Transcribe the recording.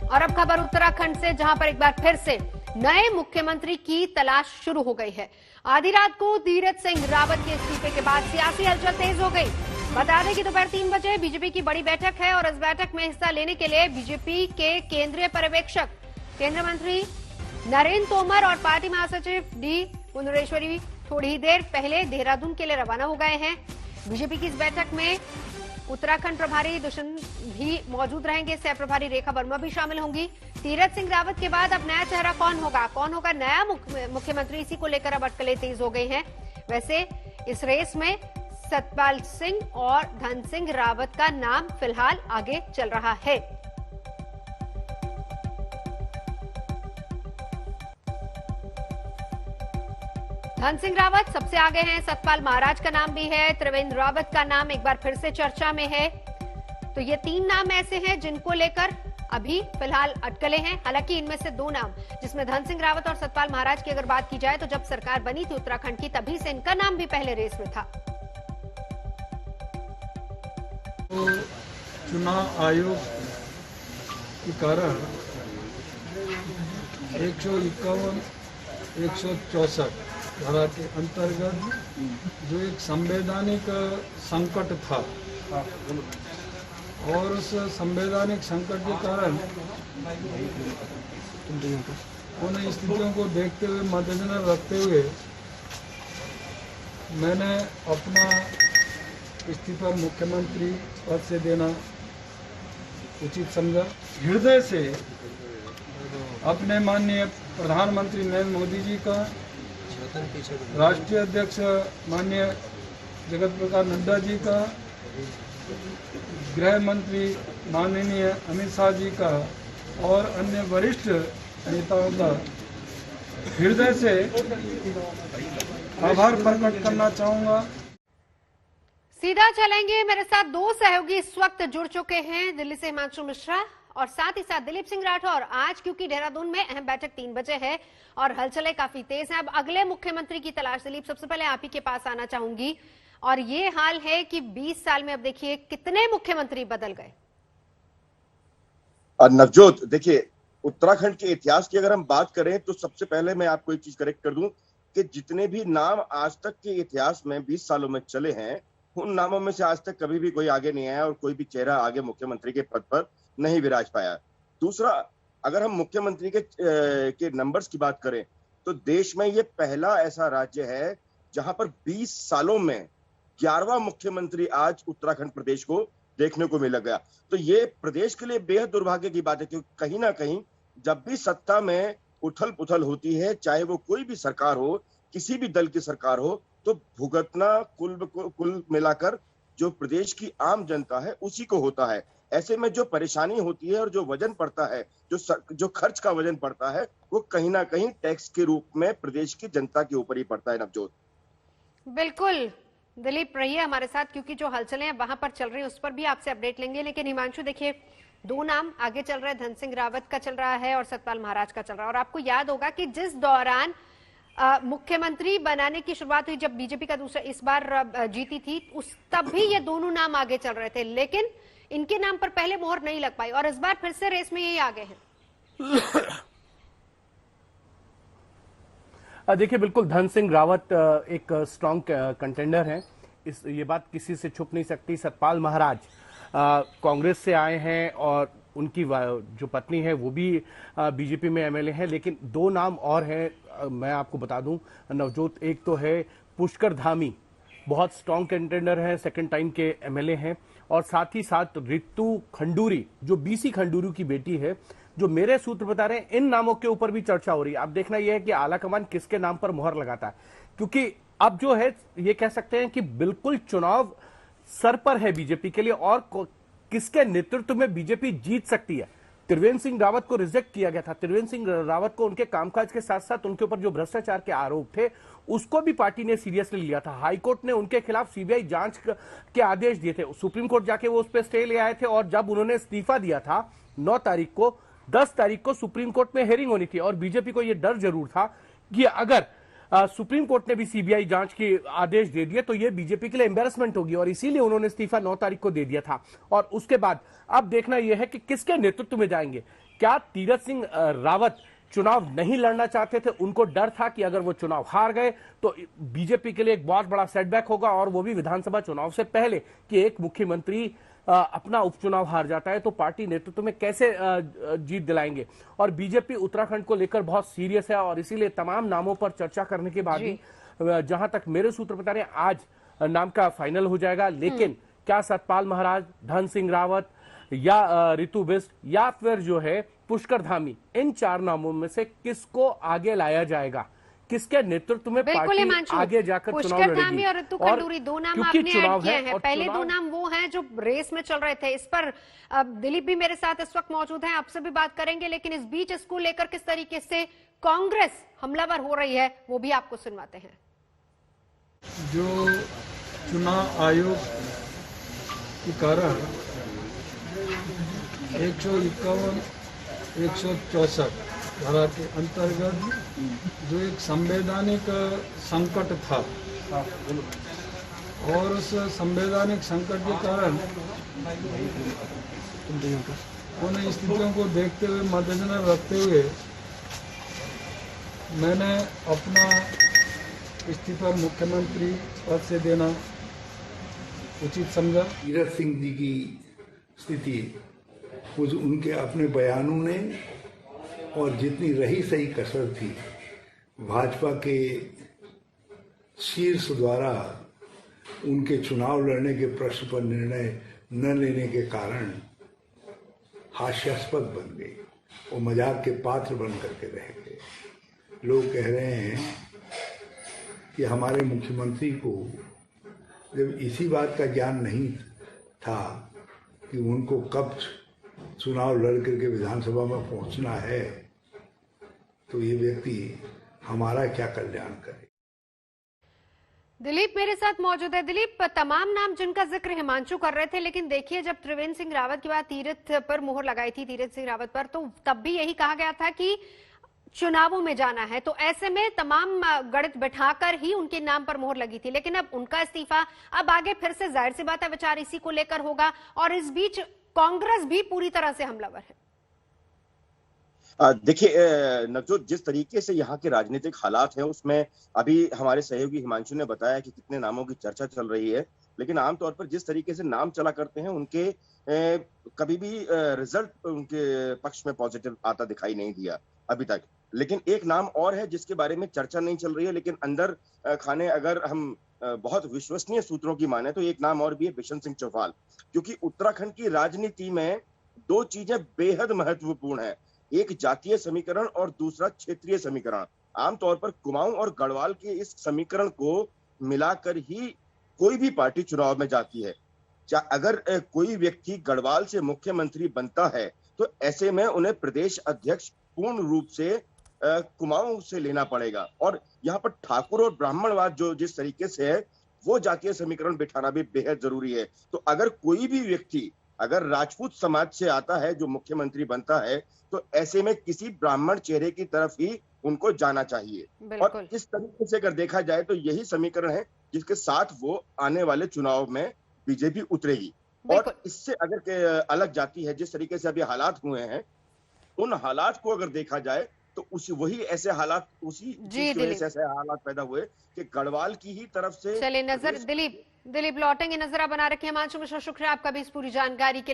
और अब खबर उत्तराखंड से, जहां पर एक बार फिर से नए मुख्यमंत्री की तलाश शुरू हो गई है। आधी रात को तीरथ सिंह रावत के इस्तीफे के बाद सियासी हलचल तेज हो गई। बता दें कि दोपहर 3 बजे बीजेपी की बड़ी बैठक है और इस बैठक में हिस्सा लेने के लिए बीजेपी के केंद्रीय पर्यवेक्षक केंद्रीय मंत्री नरेंद्र तोमर और पार्टी महासचिव डी पुंडरेश्वरी थोड़ी ही देर पहले देहरादून के लिए रवाना हो गए हैं। बीजेपी की इस बैठक में उत्तराखंड प्रभारी दुष्यंत भी मौजूद रहेंगे, सह प्रभारी रेखा वर्मा भी शामिल होंगी। तीरथ सिंह रावत के बाद अब नया चेहरा कौन होगा नया मुख्यमंत्री, इसी को लेकर अब अटकलें तेज हो गई हैं। वैसे इस रेस में सतपाल सिंह और धन सिंह रावत का नाम फिलहाल आगे चल रहा है। धन सिंह रावत सबसे आगे हैं, सतपाल महाराज का नाम भी है, त्रिवेंद्र रावत का नाम एक बार फिर से चर्चा में है। तो ये 3 नाम ऐसे हैं जिनको लेकर अभी फिलहाल अटकलें हैं। हालांकि इनमें से 2 नाम, जिसमें धन सिंह रावत और सतपाल महाराज की अगर बात की जाए तो जब सरकार बनी थी उत्तराखंड की, तभी से इनका नाम भी पहले रेस में था। तो चुनाव आयोग के कारण 151, 164 धारा के अंतर्गत जो एक संवैधानिक संकट था और उस संवैधानिक संकट के कारण उन स्थितियों को देखते हुए, मद्देनजर रखते हुए मैंने अपना इस्तीफा मुख्यमंत्री पद से देना उचित समझा। हृदय से अपने माननीय प्रधानमंत्री नरेंद्र मोदी जी का, राष्ट्रीय अध्यक्ष माननीय जगत प्रकाश नड्डा जी का, गृह मंत्री माननीय अमित शाह जी का और अन्य वरिष्ठ नेताओं का हृदय से आभार प्रकट करना चाहूंगा। सीधा चलेंगे, मेरे साथ 2 सहयोगी इस वक्त जुड़ चुके हैं, दिल्ली से हिमांशु मिश्रा और साथ ही साथ दिलीप सिंह राठौर। आज क्योंकि देहरादून में अहम बैठक 3 बजे है और हलचलें काफी तेज हैं। अब अगले मुख्यमंत्री की तलाश। दिलीप, सबसे पहले आप ही के पास आना चाहूंगी, और ये हाल है कि 20 साल में अब देखिए कितने मुख्यमंत्री बदल गए। नवजोत, देखिए उत्तराखंड के इतिहास की अगर हम बात करें तो सबसे पहले मैं आपको एक चीज करेक्ट कर दूं कि जितने भी नाम आज तक के इतिहास में 20 सालों में चले हैं, उन नामों में से आज तक कभी भी कोई आगे नहीं आया और कोई भी चेहरा आगे मुख्यमंत्री के पद पर नहीं विराज पाया। दूसरा, अगर हम मुख्यमंत्री के नंबर्स की बात करें तो देश में ये पहला ऐसा राज्य है जहां पर 20 सालों में 11वां मुख्यमंत्री आज उत्तराखंड प्रदेश को देखने को मिल गया। तो ये प्रदेश के लिए बेहद दुर्भाग्य की बात है, क्योंकि कहीं ना कहीं जब भी सत्ता में उथल पुथल होती है, चाहे वो कोई भी सरकार हो, किसी भी दल की सरकार हो, तो भुगतना कुल मिलाकर जो प्रदेश की आम जनता है उसी को होता है। ऐसे में जो परेशानी होती है और जो वजन पड़ता है, जो खर्च का वजन पड़ता है, वो कहीं ना कहीं टैक्स के रूप में प्रदेश की जनता के ऊपर ही पड़ता है। नवजोत, बिल्कुल। दिलीप रहिए हमारे साथ, क्योंकि जो हलचलें वहां पर चल रही है उस पर भी आपसे अपडेट लेंगे। लेकिन हिमांशु, देखिए 2 नाम आगे चल रहे हैं, धन सिंह रावत का चल रहा है और सतपाल महाराज का चल रहा है। और आपको याद होगा कि जिस दौरान मुख्यमंत्री बनाने की शुरुआत हुई, जब बीजेपी का दूसरा इस बार जीती थी, तब भी ये दोनों नाम आगे चल रहे थे, लेकिन इनके नाम पर पहले मोहर नहीं लग पाई और इस बार फिर से रेस में यही आगे हैं। देखिए, बिल्कुल धन सिंह रावत एक स्ट्रांग कंटेंडर हैं, ये बात किसी से छुप नहीं सकती। सतपाल महाराज कांग्रेस से आए हैं और उनकी जो पत्नी है वो भी बीजेपी में एमएलए हैं। लेकिन 2 नाम और हैं, मैं आपको बता दूं नवजोत। एक तो है पुष्कर धामी, बहुत स्ट्रांग कंटेंडर है, 2nd टाइम के एमएलए हैं, और साथ ही साथ रितु खंडूरी जो बीसी खंडूरी की बेटी है, जो मेरे सूत्र बता रहे हैं इन नामों के ऊपर भी चर्चा हो रही है। अब देखना यह है कि आलाकमान किसके नाम पर मोहर लगाता है, क्योंकि अब जो है ये कह सकते हैं कि बिल्कुल चुनाव सर पर है बीजेपी के लिए, और किसके नेतृत्व में बीजेपी जीत सकती है। त्रिवेंद्र सिंह रावत को रिजेक्ट किया गया था। त्रिवेंद्र सिंह रावत को उनके कामकाज के साथ साथ उनके ऊपर जो भ्रष्टाचार के आरोप थे उसको भी पार्टी ने सीरियसली लिया था। हाईकोर्ट ने उनके खिलाफ सीबीआई जांच के आदेश दिए थे, सुप्रीम कोर्ट जाके वो उस पर स्टे ले आए थे, और जब उन्होंने इस्तीफा दिया था 9 तारीख को, 10 तारीख को सुप्रीम कोर्ट में हेयरिंग होनी थी, और बीजेपी को यह डर जरूर था कि अगर सुप्रीम कोर्ट ने भी सीबीआई जांच के आदेश दे दिए तो ये बीजेपी के लिए एम्बैरेसमेंट होगी, और इसीलिए उन्होंने इस्तीफा 9 तारीख को दे दिया था। और उसके बाद अब देखना यह है कि किसके नेतृत्व में जाएंगे, क्या तीरथ सिंह रावत चुनाव नहीं लड़ना चाहते थे? उनको डर था कि अगर वो चुनाव हार गए तो बीजेपी के लिए एक बहुत बड़ा सेटबैक होगा, और वो भी विधानसभा चुनाव से पहले, कि एक मुख्यमंत्री अपना उपचुनाव हार जाता है तो पार्टी नेतृत्व में कैसे जीत दिलाएंगे। और बीजेपी उत्तराखंड को लेकर बहुत सीरियस है, और इसीलिए तमाम नामों पर चर्चा करने के बाद ही जहां तक मेरे सूत्र बता रहे हैं आज नाम का फाइनल हो जाएगा। लेकिन क्या सतपाल महाराज, धन सिंह रावत या रितु बिष्ट या फिर जो है पुष्कर धामी, इन 4 नामों में से किसको आगे लाया जाएगा? किसके नेतृत्व में पार्टी आगे जाकर चुनाव लड़ेगी? धामी और ऋतु खंडूरी, 2 नाम आपने ऐड किए हैं। पहले 2 नाम वो हैं जो रेस में चल रहे थे। इस पर दिलीप भी मेरे साथ इस वक्त मौजूद हैं, आपसे भी बात करेंगे। लेकिन इस बीच इसको लेकर किस तरीके से कांग्रेस हमलावर हो रही है वो भी आपको सुनवाते हैं। जो चुनाव आयोग के कारण 151, 164 धारा के अंतर्गत जो एक संवैधानिक संकट था, और उस संवैधानिक संकट के कारण उन स्थितियों को देखते हुए, मद्देनजर रखते हुए मैंने अपना इस्तीफा मुख्यमंत्री पद से देना उचित समझा। तीरथ सिंह जी की स्थिति कुछ उनके अपने बयानों ने और जितनी रही सही कसर थी भाजपा के शीर्ष द्वारा उनके चुनाव लड़ने के प्रश्न पर निर्णय न लेने के कारण हास्यास्पद बन गई, वो मजाक के पात्र बन करके रह गए। लोग कह रहे हैं कि हमारे मुख्यमंत्री को जब इसी बात का ज्ञान नहीं था कि उनको कब चुनाव लड़ करके विधानसभा में पहुंचना है, तो ये व्यक्ति हमारा क्या कल्याण करे। दिलीप मेरे साथ मौजूद है। दिलीप, तमाम नाम जिनका जिक्र हिमांशु कर रहे थे, लेकिन देखिए जब त्रिवेंद्र सिंह रावत के बाद तीरथ पर मुहर लगाई थी, तीरथ सिंह रावत पर, तो तब भी यही कहा गया था कि चुनावों में जाना है। तो ऐसे में तमाम गणित बैठाकर ही उनके नाम पर मोहर लगी थी। लेकिन अब उनका इस्तीफा, अब आगे फिर से जाहिर सी बात है विचार इसी को लेकर होगा, और इस बीच कांग्रेस भी पूरी तरह से हमलावर है। देखिए नवजोत, जिस तरीके से यहाँ के राजनीतिक हालात हैं उसमें अभी हमारे सहयोगी हिमांशु ने बताया कि कितने नामों की चर्चा चल रही है, लेकिन आमतौर पर जिस तरीके से नाम चला करते हैं उनके कभी भी रिजल्ट उनके पक्ष में पॉजिटिव आता दिखाई नहीं दिया अभी तक। लेकिन एक नाम और है जिसके बारे में चर्चा नहीं चल रही है, लेकिन अंदर खाने अगर हम बहुत विश्वसनीय सूत्रों की माने तो एक नाम और भी है, बिशन सिंह चौहान। क्योंकि उत्तराखंड की राजनीति में 2 चीजें बेहद महत्वपूर्ण है, एक जातीय समीकरण और दूसरा क्षेत्रीय समीकरण। आमतौर पर कुमाऊं और गढ़वाल के इस समीकरण को मिलाकर ही कोई भी पार्टी चुनाव में जाती है। अगर कोई व्यक्ति गढ़वाल से मुख्यमंत्री बनता है तो ऐसे में उन्हें प्रदेश अध्यक्ष पूर्ण रूप से कुमाऊं से लेना पड़ेगा। और यहाँ पर ठाकुर और ब्राह्मणवाद जो जिस तरीके से है वो जातीय समीकरण बिठाना भी बेहद जरूरी है। तो अगर कोई भी व्यक्ति अगर राजपूत समाज से आता है जो मुख्यमंत्री बनता है तो ऐसे में किसी ब्राह्मण चेहरे की तरफ ही उनको जाना चाहिए। और इस तरीके से अगर देखा जाए तो यही समीकरण है जिसके साथ वो आने वाले चुनाव में बीजेपी उतरेगी। और इससे अगर अलग जाती है, जिस तरीके से अभी हालात हुए हैं, उन हालात को अगर देखा जाए तो वही ऐसे हालात उसी वजह से ऐसे हालात पैदा हुए कि गढ़वाल की ही तरफ से। चलिए नजर दिलीप लौटेंगे, नजर आप बना रखे। हिमांशु मिश्रा, शुक्रिया आपका भी इस पूरी जानकारी के लिए।